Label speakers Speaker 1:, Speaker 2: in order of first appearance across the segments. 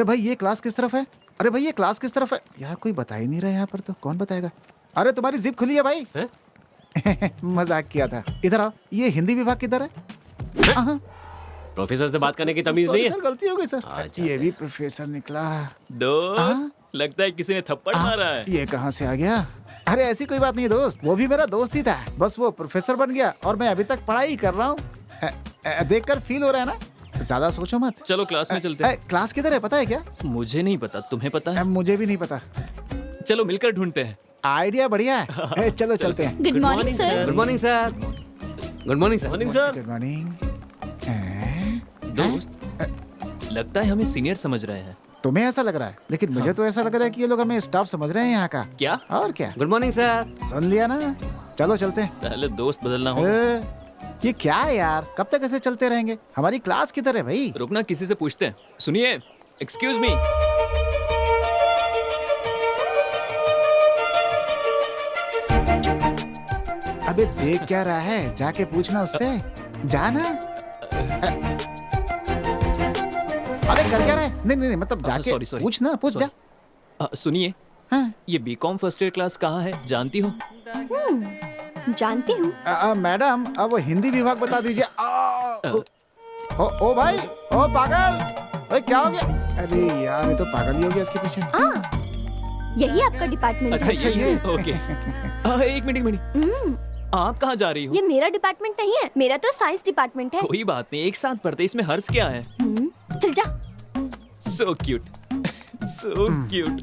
Speaker 1: अरे भाई ये क्लास किस तरफ है? अरे भाई ये क्लास किस तरफ है यार? कोई बता ही नहीं रहा यहाँ पर, तो कौन बताएगा? अरे तुम्हारी जिप खुली है भाई। मजाक किया था। इधर आओ, ये हिंदी विभाग किधर है?
Speaker 2: प्रोफेसर से बात करने की तमीज नहीं है।
Speaker 1: सर गलती हो गई सर। ये भी प्रोफेसर निकला।
Speaker 3: दोस्त, लगता है किसी ने थप्पड़ मारा है।
Speaker 1: ये कहाँ से आ गया? अरे ऐसी कोई बात नहीं दोस्त, वो भी मेरा दोस्त ही था, बस वो प्रोफेसर बन गया और मैं अभी तक पढ़ाई कर रहा हूँ। देखकर फील हो रहा है ना? ज्यादा सोचो मत।
Speaker 3: चलो क्लास में चलते हैं।
Speaker 1: क्लास किधर है पता है क्या?
Speaker 3: मुझे नहीं पता, तुम्हें पता है?
Speaker 1: मुझे भी नहीं पता।
Speaker 3: चलो मिलकर ढूंढते हैं।
Speaker 1: आइडिया बढ़िया है। चलो चलते हैं।
Speaker 4: Good morning sir.
Speaker 2: Good morning sir. Good morning sir.
Speaker 3: Morning sir.
Speaker 1: Good morning.
Speaker 3: दोस्त, लगता है हमें सीनियर समझ रहे हैं।
Speaker 1: तुम्हें ऐसा लग रहा है, लेकिन मुझे तो ऐसा लग रहा है कि ये लोग हमें स्टाफ समझ रहे हैं यहाँ का।
Speaker 3: क्या?
Speaker 1: और क्या?
Speaker 2: Good morning sir.
Speaker 1: सुन लिया ना? चलो चलते हैं।
Speaker 3: पहले दोस्त बदलना होगा।
Speaker 1: ये क्या है यार, कब तक ऐसे चलते रहेंगे? हमारी क्लास किधर है भाई?
Speaker 3: रुकना, किसी से पूछते हैं। सुनिए, एक्सक्यूज मी।
Speaker 1: अबे देख क्या रहा है, जाके पूछना उससे। जाना। अबे कर क्या रहा है? नहीं नहीं मतलब जाके
Speaker 3: sorry.
Speaker 1: पूछना, पूछ जा।
Speaker 3: सुनिए,
Speaker 1: हाँ।
Speaker 3: ये बीकॉम फर्स्ट ईयर क्लास कहाँ है, जानती हो?
Speaker 4: जानती हूँ।
Speaker 1: मैडम अब वो हिंदी विभाग बता दीजिए। ओ भाई, ओ पागल, ओए क्या हो गया? अरे यार ये तो पागल ही हो गया इसके पीछे।
Speaker 4: यही आपका डिपार्टमेंट है?
Speaker 1: अच्छा ये
Speaker 3: ओके। एक मिनट। आप कहाँ जा रही हो?
Speaker 4: ये मेरा डिपार्टमेंट नहीं है, मेरा तो साइंस डिपार्टमेंट है।
Speaker 3: कोई बात नहीं, एक साथ पढ़ते, इसमें हर्ष क्या है?
Speaker 4: चल जा।
Speaker 3: So cute, so cute.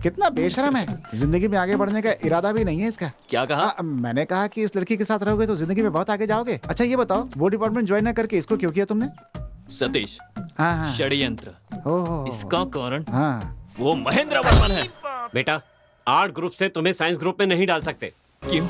Speaker 1: कितना बेशरम है, जिंदगी में आगे बढ़ने का इरादा भी नहीं है इसका।
Speaker 3: क्या कहा?
Speaker 1: मैंने कहा कि इस लड़की के साथ रहोगे तो जिंदगी में बहुत आगे जाओगे। अच्छा ये बताओ, वो डिपार्टमेंट ज्वाइन न करके इसको क्यों किया तुमने?
Speaker 3: सतीश,
Speaker 1: हाँ।
Speaker 3: षड्यंत्र। इसका कारण वो महेंद्र वर्मन है।
Speaker 2: बेटा, आर्ट ग्रुप से तुम्हें साइंस ग्रुप में नहीं डाल सकते।
Speaker 3: क्यों?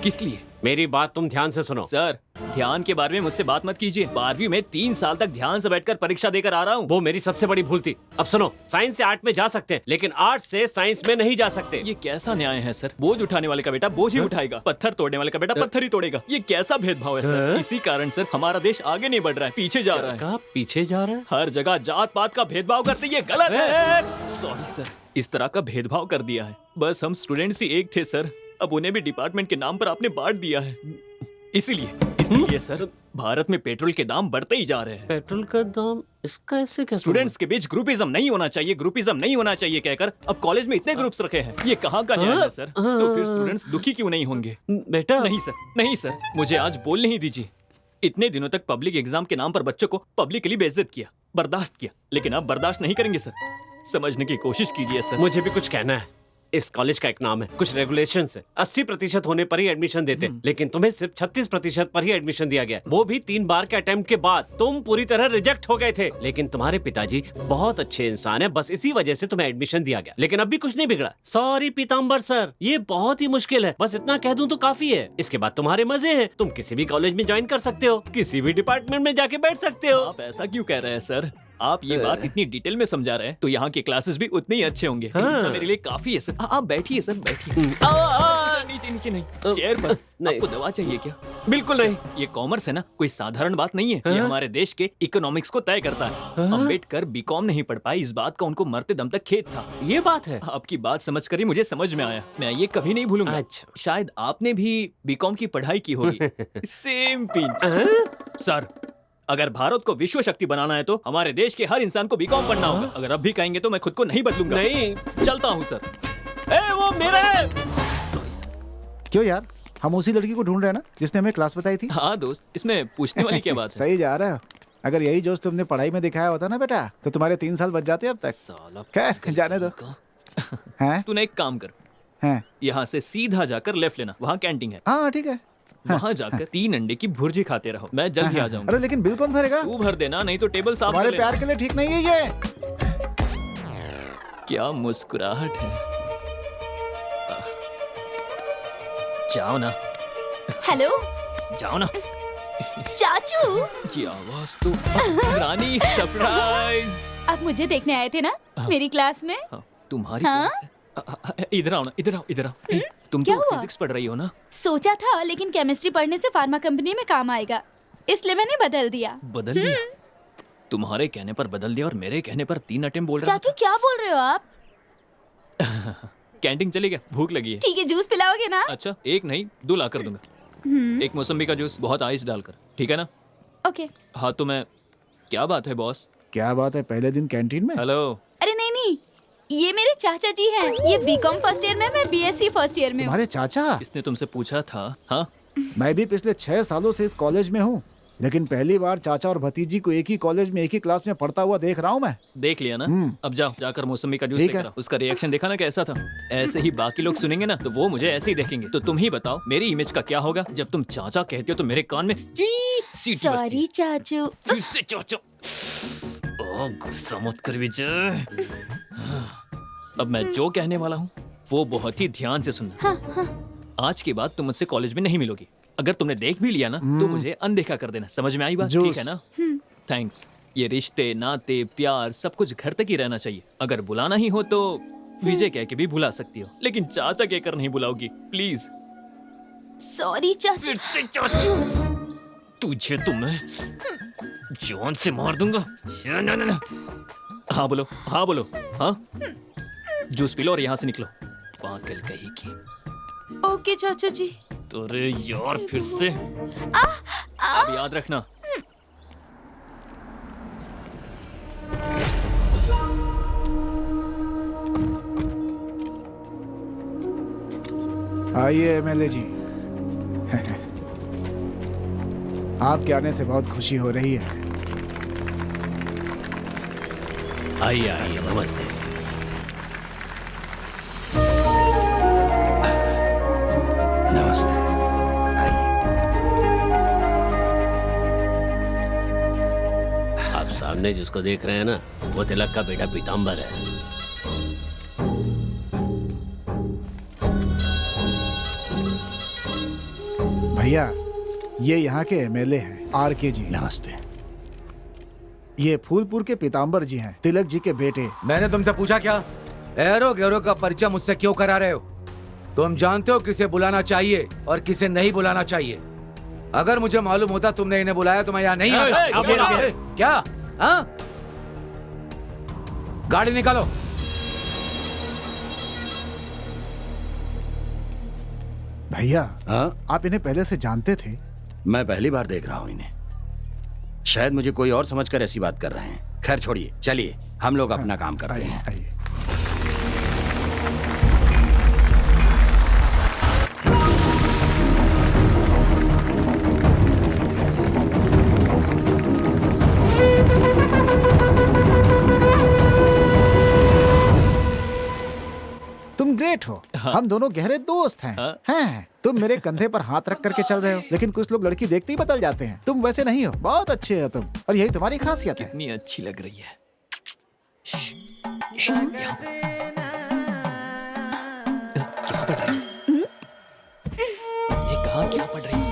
Speaker 3: किस लिए?
Speaker 2: मेरी बात तुम ध्यान से सुनो।
Speaker 3: सर, ध्यान के बारे में मुझसे बात मत कीजिए। 12वीं में 3 साल तक ध्यान से बैठकर परीक्षा देकर आ रहा हूँ।
Speaker 2: वो मेरी सबसे बड़ी भूल थी। अब सुनो, साइंस से आर्ट में जा सकते हैं, लेकिन आर्ट से साइंस में नहीं जा सकते।
Speaker 3: ये कैसा न्याय है सर? बोझ उठाने वाले का बेटा बोझ ही उठाएगा, पत्थर तोड़ने वाले का बेटा पत्थर ही तोड़ेगा। ये कैसा भेदभाव है सर? इसी कारण सर हमारा देश आगे नहीं बढ़ रहा है, पीछे जा रहा है।
Speaker 2: कहाँ पीछे जा रहा है?
Speaker 3: हर जगह जात पात का भेदभाव करते, ये गलत है। सॉरी सर, इस तरह का भेदभाव कर दिया है। बस हम स्टूडेंट्स ही एक थे सर, अब उन्हें भी डिपार्टमेंट के नाम पर आपने बांट दिया है। इसीलिए सर, भारत में पेट्रोल के दाम बढ़ते ही जा रहे हैं।
Speaker 2: पेट्रोल का दाम इसका ऐसे कैसे?
Speaker 3: स्टूडेंट्स के बीच ग्रुपिज्म नहीं होना चाहिए, ग्रुपिज्म नहीं होना चाहिए कहकर अब कॉलेज में इतने ग्रुप्स रखे हैं। ये कहाँ का न्याय है सर? तो फिर स्टूडेंट्स दुखी क्यों नहीं होंगे?
Speaker 2: बेटा
Speaker 3: नहीं सर, नहीं सर, मुझे आज बोलने ही दीजिए। इतने दिनों तक पब्लिक एग्जाम के नाम पर बच्चों को पब्लिकली बेइज्जत किया, बर्दाश्त किया, लेकिन अब बर्दाश्त नहीं करेंगे सर। समझने की कोशिश कीजिए सर।
Speaker 2: मुझे भी कुछ कहना है। इस कॉलेज का एक नाम है, कुछ रेगुलेशन है। 80% होने पर ही एडमिशन देते, लेकिन तुम्हें सिर्फ 36% पर ही एडमिशन दिया गया, वो भी 3 बार के अटेम्प्ट के बाद। तुम पूरी तरह रिजेक्ट हो गए थे, लेकिन तुम्हारे पिताजी बहुत अच्छे इंसान है, बस इसी वजह से तुम्हें एडमिशन दिया गया। लेकिन अब भी कुछ नहीं बिगड़ा। सॉरी पीताम्बर सर, ये बहुत ही मुश्किल है, बस इतना कह दूं तो काफी है। इसके बाद तुम्हारे मजे हैं, तुम किसी भी कॉलेज में ज्वाइन कर सकते हो, किसी भी डिपार्टमेंट में जाके बैठ सकते हो।
Speaker 3: आप ऐसा क्यों कह रहे हैं सर? आप ये बात इतनी डिटेल में समझा रहे हैं तो यहाँ के क्लासेस भी उतने ही अच्छे होंगे। मेरे लिए काफी है सर। आप बैठिए सर, बैठिए। नीचे नीचे नहीं, चेयर पर। आपको दवा चाहिए क्या?
Speaker 2: बिल्कुल नहीं।
Speaker 3: ये कॉमर्स है ना, कोई साधारण बात नहीं है। ये हमारे देश के इकोनॉमिक्स को तय करता है। अम्बेडकर बीकॉम नहीं पढ़ पाए, इस बात का उनको मरते दम तक खेद था।
Speaker 2: ये बात है।
Speaker 3: आपकी बात समझ कर ही मुझे समझ में आया, मैं ये कभी नहीं भूलूंगा।
Speaker 2: अच्छा।
Speaker 3: शायद आपने भी बीकॉम की पढ़ाई की होगी। Same pinch. सर, अगर भारत को विश्व शक्ति बनाना है तो हमारे देश के हर इंसान को बीकॉम पढ़ना होगा। अगर अब भी कहेंगे तो मैं खुद को नहीं बदलूंगा।
Speaker 2: नहीं,
Speaker 3: चलता हूँ सर।
Speaker 2: वो मेरा है।
Speaker 1: क्यों यार, हम उसी लड़की को ढूंढ रहे हैं ना जिसने हमें क्लास बताई थी।
Speaker 3: हाँ दोस्त, इसमें पूछने वाली क्या बात है?
Speaker 1: सही जा रहा है। अगर यही जोश तुमने पढ़ाई में दिखाया होता ना बेटा, तो तुम्हारे 3 साल बच जाते अब तक।
Speaker 3: साला
Speaker 1: खैर जाने दो। हैं?
Speaker 3: तूने एक काम कर,
Speaker 1: हैं?
Speaker 3: यहाँ से सीधा जाकर लेफ्ट लेना, वहाँ कैंटीन है।
Speaker 1: हाँ ठीक है।
Speaker 3: वहाँ जाकर 3 अंडे की भुर्जी खाते रहो, मैं जल्द ही आ जाऊंगा।
Speaker 1: अरे लेकिन बिल कौन भरेगा?
Speaker 3: तू भर देना, नहीं तो टेबल साफ कर
Speaker 1: हमारे
Speaker 3: लेना।
Speaker 1: प्यार के लिए ठीक नहीं है ये।
Speaker 3: क्या मुस्कुराहट है। जाओ ना,
Speaker 4: हेलो
Speaker 3: जाओ ना।
Speaker 4: चाचू,
Speaker 3: की आवाज तो रानी सरप्राइज।
Speaker 4: आप मुझे देखने आए थे ना मेरी क्लास में?
Speaker 3: तुम्हारी
Speaker 4: हाँ?
Speaker 3: क्लास है? इधर आओ ना, इधर आओ, इधर आओ। तुम
Speaker 4: क्या
Speaker 3: तो
Speaker 4: हुआ?
Speaker 3: फिजिक्स पढ़ रही हो ना?
Speaker 4: सोचा था, लेकिन केमिस्ट्री पढ़ने से फार्मा कंपनी में काम आएगा, इसलिए मैंने बदल दिया।
Speaker 3: बदल लिया? तुम्हारे कहने पर बदल दिया और मेरे कहने पर 3 अटेम्प्ट बोल रहा
Speaker 4: चाचू क्या बोल रहे हो आप?
Speaker 3: था। कैंटीन चले गया, भूख लगी है।
Speaker 4: ठीक है, जूस पिलाओगे ना?
Speaker 3: अच्छा, एक नहीं 2 ला कर दूंगा। एक मौसम्बी का जूस, बहुत आइस डालकर, ठीक है ना?
Speaker 4: ओके।
Speaker 3: हाँ तो मैं, क्या बात है बॉस?
Speaker 1: क्या बात है, पहले दिन कैंटीन में?
Speaker 3: हेलो।
Speaker 4: अरे नहीं नहीं, ये मेरे चाचा जी हैं। ये बीकॉम फर्स्ट ईयर में, मैं बीएससी फर्स्ट ईयर में हूँ।
Speaker 1: तुम्हारे चाचा?
Speaker 3: इसने तुमसे पूछा था? हाँ
Speaker 1: मैं भी पिछले 6 सालों से इस कॉलेज में हूँ, लेकिन पहली बार चाचा और भतीजी को एक ही कॉलेज में एक ही क्लास में पढ़ता हुआ देख रहा हूँ मैं।
Speaker 3: देख लिया ना? अब जाओ, जाकर मौसमी का जूस
Speaker 1: ठीक
Speaker 3: लेकर
Speaker 1: है।
Speaker 3: आओ। उसका रिएक्शन देखा ना कैसा था? ऐसे ही बाकी लोग सुनेंगे ना तो वो मुझे ऐसे ही देखेंगे। तो तुम ही बताओ मेरी इमेज का क्या होगा? जब तुम चाचा कहते हो तो मेरे कान में ची सीटी बजती है।
Speaker 4: सॉरी चाचू।
Speaker 3: फिर से चाचा। ओह, गुस्सा मत कर विजय। अब मैं जो कहने वाला हूँ वो बहुत ही ध्यान से सुनना। आज के बाद तुम मुझसे कॉलेज में नहीं मिलोगी। अगर तुमने देख भी लिया ना तो मुझे अनदेखा कर देना। समझ में आई बात?
Speaker 1: जूस।
Speaker 3: ठीक है ना? थैंक्स। ये रिश्ते, नाते, प्यार सब कुछ घर तक ही रहना चाहिए। अगर बुलाना ही हो तो विजय कह के भी बुला सकती हो, लेकिन चाचा कहकर नहीं बुलाओगी प्लीज।
Speaker 4: सॉरी चाचू।
Speaker 3: फिर से चाचू। तुझे तो मैं जान से मार दूंगा। ना, ना, ना। हाँ बोलो, हाँ बोलो। हाँ, जूस पी लो और यहाँ से निकलो। पागल कहीं की।
Speaker 4: ओके चाचा जी।
Speaker 3: अरे यार, फिर से। अब याद रखना।
Speaker 1: आइए एमएलए जी। आपके आने से बहुत खुशी हो रही है।
Speaker 2: आइए आइए, नमस्ते। नमस्ते। आप सामने जिसको देख रहे हैं ना, वो तिलक का बेटा पीताम्बर है।
Speaker 1: भैया, ये यहाँ के एमएलए हैं, आरके जी।
Speaker 5: नमस्ते।
Speaker 1: ये फूलपुर के पीताम्बर जी हैं, तिलक जी के बेटे।
Speaker 5: मैंने तुमसे पूछा क्या? एरो गैरो का परिचय मुझसे क्यों करा रहे हो? तुम जानते हो किसे बुलाना चाहिए और किसे नहीं बुलाना चाहिए। अगर मुझे मालूम होता तुमने इन्हें बुलाया तो मैं यहाँ नहीं आता। क्या? हाँ? गाड़ी निकालो।
Speaker 1: भैया,
Speaker 5: हाँ?
Speaker 1: आप इन्हें पहले से जानते थे?
Speaker 5: मैं पहली बार देख रहा हूँ इन्हें। शायद मुझे कोई और समझकर ऐसी बात कर रहे हैं। खैर छोड़िए, चलिए हम लोग अपना काम करते
Speaker 1: आइए
Speaker 5: हैं।
Speaker 1: आइए। तुम ग्रेट हो। हम दोनों गहरे दोस्त हैं। हैं। तुम मेरे कंधे पर हाथ रख करके चल रहे हो, लेकिन कुछ लोग लड़की देखते ही बदल जाते हैं। तुम वैसे नहीं हो, बहुत अच्छे हो तुम, और यही तुम्हारी खासियत है।
Speaker 3: कितनी अच्छी लग रही है। क्या पढ़ रही है? ये कहाँ क्या पढ़ रही है?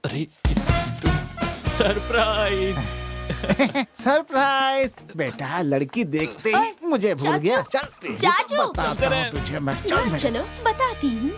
Speaker 3: अरे सरप्राइज।
Speaker 1: सरप्राइज। बेटा, लड़की देखते ही मुझे भूल
Speaker 4: चाचू,
Speaker 1: गया। चल
Speaker 4: चाचू।
Speaker 1: बताता हूँ तुझे मैं। चल मेरे
Speaker 4: चलो बताती हूँ।